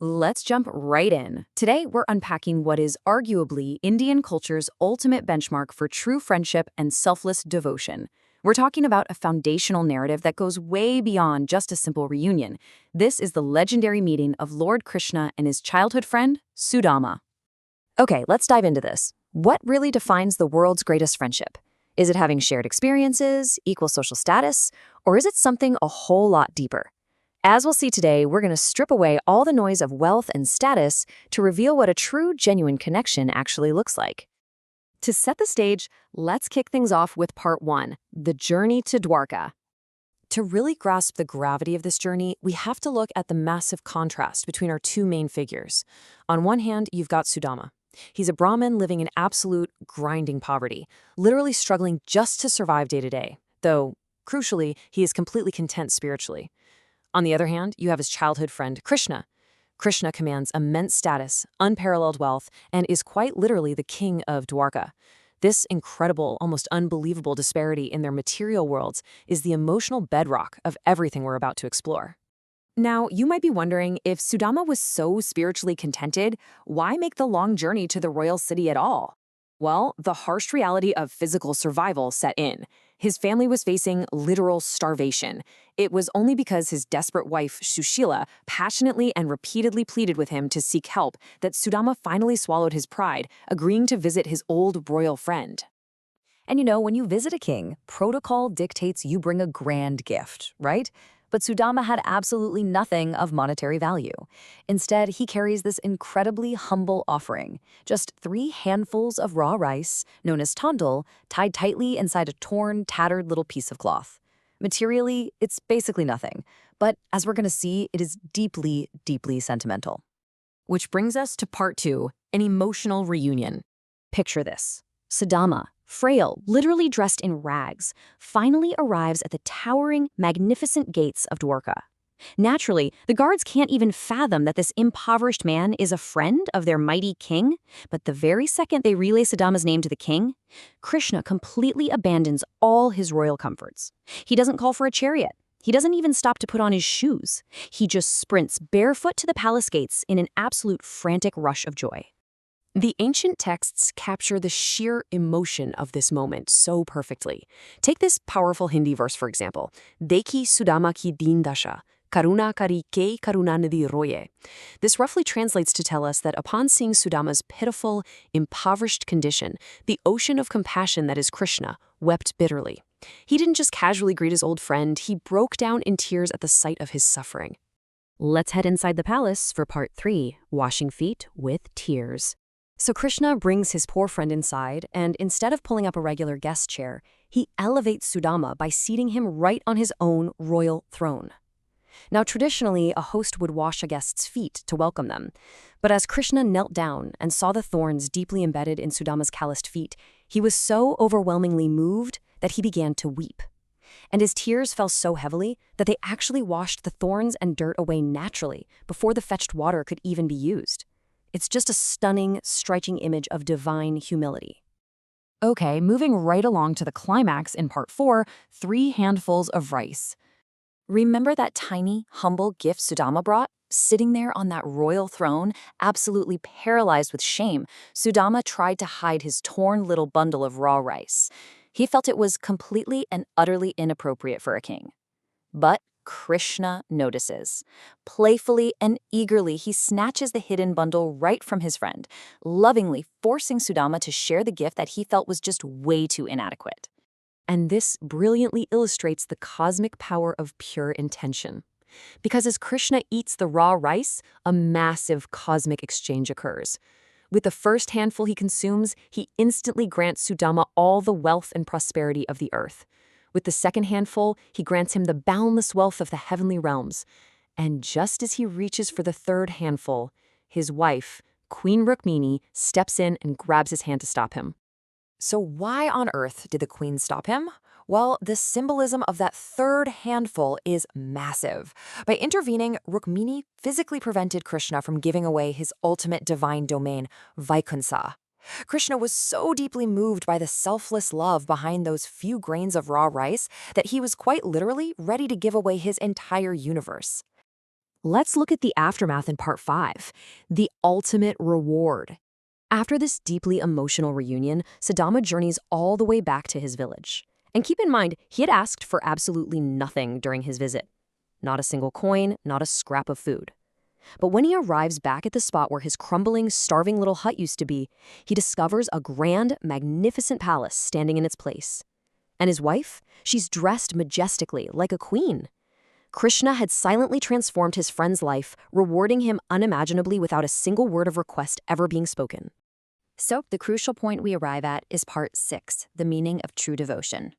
Let's jump right in. Today, we're unpacking what is arguably Indian culture's ultimate benchmark for true friendship and selfless devotion. We're talking about a foundational narrative that goes way beyond just a simple reunion. This is the legendary meeting of Lord Krishna and his childhood friend, Sudama. Okay, let's dive into this. What really defines the world's greatest friendship? Is it having shared experiences, equal social status, or is it something a whole lot deeper? As we'll see today, we're going to strip away all the noise of wealth and status to reveal what a true, genuine connection actually looks like. To set the stage, let's kick things off with part one, the journey to Dwarka. To really grasp the gravity of this journey, we have to look at the massive contrast between our two main figures. On one hand, you've got Sudama. He's a Brahmin living in absolute grinding poverty, literally struggling just to survive day to day, though, crucially, he is completely content spiritually. On the other hand, you have his childhood friend, Krishna. Krishna commands immense status, unparalleled wealth, and is quite literally the king of Dwarka. This incredible, almost unbelievable disparity in their material worlds is the emotional bedrock of everything we're about to explore. Now, you might be wondering, if Sudama was so spiritually contented, why make the long journey to the royal city at all? Well, the harsh reality of physical survival set in. His family was facing literal starvation. It was only because his desperate wife, Shushila, passionately and repeatedly pleaded with him to seek help that Sudama finally swallowed his pride, agreeing to visit his old royal friend. And when you visit a king, protocol dictates you bring a grand gift, right? But Sudama had absolutely nothing of monetary value. Instead, he carries this incredibly humble offering, just 3 handfuls of raw rice, known as tandul, tied tightly inside a torn, tattered little piece of cloth. Materially, it's basically nothing, but as we're going to see, it is deeply, deeply sentimental. Which brings us to part 2, an emotional reunion. Picture this. Sudama, frail, literally dressed in rags, finally arrives at the towering, magnificent gates of Dwarka. Naturally, the guards can't even fathom that this impoverished man is a friend of their mighty king, but the very second they relay Sudama's name to the king, Krishna completely abandons all his royal comforts. He doesn't call for a chariot. He doesn't even stop to put on his shoes. He just sprints barefoot to the palace gates in an absolute frantic rush of joy. The ancient texts capture the sheer emotion of this moment so perfectly. Take this powerful Hindi verse, for example. Dekhi Sudama ki deen dasha, karuna kari ke karunanidhi roye. This roughly translates to tell us that upon seeing Sudama's pitiful, impoverished condition, the ocean of compassion that is Krishna wept bitterly. He didn't just casually greet his old friend, he broke down in tears at the sight of his suffering. Let's head inside the palace for part 3, washing feet with tears. So Krishna brings his poor friend inside, and instead of pulling up a regular guest chair, he elevates Sudama by seating him right on his own royal throne. Now, traditionally, a host would wash a guest's feet to welcome them. But as Krishna knelt down and saw the thorns deeply embedded in Sudama's calloused feet, he was so overwhelmingly moved that he began to weep. And his tears fell so heavily that they actually washed the thorns and dirt away naturally before the fetched water could even be used. It's just a stunning, striking image of divine humility. Okay, moving right along to the climax in part 4, 3 handfuls of rice. Remember that tiny, humble gift Sudama brought? Sitting there on that royal throne, absolutely paralyzed with shame, Sudama tried to hide his torn little bundle of raw rice. He felt it was completely and utterly inappropriate for a king. But Krishna notices. Playfully and eagerly, he snatches the hidden bundle right from his friend, lovingly forcing Sudama to share the gift that he felt was just way too inadequate. And this brilliantly illustrates the cosmic power of pure intention. Because as Krishna eats the raw rice, a massive cosmic exchange occurs. With the first handful he consumes, he instantly grants Sudama all the wealth and prosperity of the earth. With the second handful, he grants him the boundless wealth of the heavenly realms. And just as he reaches for the third handful, his wife, Queen Rukmini, steps in and grabs his hand to stop him. So why on earth did the queen stop him? Well, the symbolism of that third handful is massive. By intervening, Rukmini physically prevented Krishna from giving away his ultimate divine domain, Vaikuntha. Krishna was so deeply moved by the selfless love behind those few grains of raw rice that he was quite literally ready to give away his entire universe. Let's look at the aftermath in part 5, the ultimate reward. After this deeply emotional reunion, Sudama journeys all the way back to his village. And keep in mind, he had asked for absolutely nothing during his visit. Not a single coin, not a scrap of food. But when he arrives back at the spot where his crumbling, starving little hut used to be, he discovers a grand, magnificent palace standing in its place. And his wife? She's dressed majestically, like a queen. Krishna had silently transformed his friend's life, rewarding him unimaginably without a single word of request ever being spoken. So, the crucial point we arrive at is part 6, the meaning of true devotion.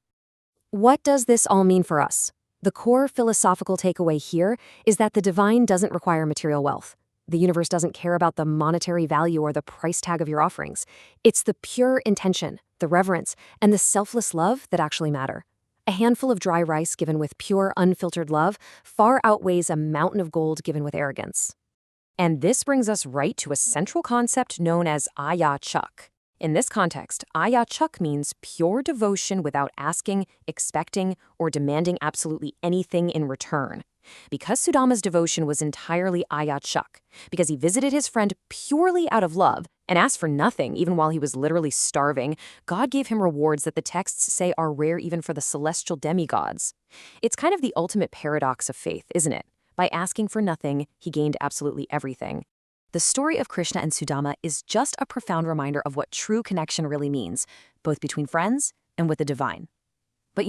What does this all mean for us? The core philosophical takeaway here is that the divine doesn't require material wealth. The universe doesn't care about the monetary value or the price tag of your offerings. It's the pure intention, the reverence, and the selfless love that actually matter. A handful of dry rice given with pure, unfiltered love far outweighs a mountain of gold given with arrogance. And this brings us right to a central concept known as Ayachak. In this context, Ayachak means pure devotion without asking, expecting, or demanding absolutely anything in return. Because Sudama's devotion was entirely Ayachak, because he visited his friend purely out of love and asked for nothing even while he was literally starving, God gave him rewards that the texts say are rare even for the celestial demigods. It's kind of the ultimate paradox of faith, isn't it? By asking for nothing, he gained absolutely everything. The story of Krishna and Sudama is just a profound reminder of what true connection really means, both between friends and with the divine. But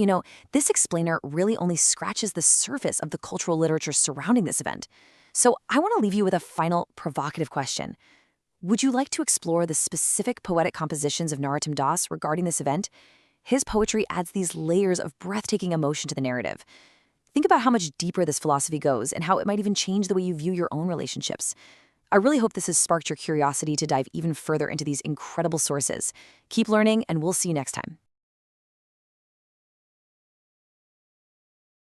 this explainer really only scratches the surface of the cultural literature surrounding this event. So I want to leave you with a final provocative question. Would you like to explore the specific poetic compositions of Narottam Das regarding this event? His poetry adds these layers of breathtaking emotion to the narrative. Think about how much deeper this philosophy goes and how it might even change the way you view your own relationships. I really hope this has sparked your curiosity to dive even further into these incredible sources. Keep learning, and we'll see you next time.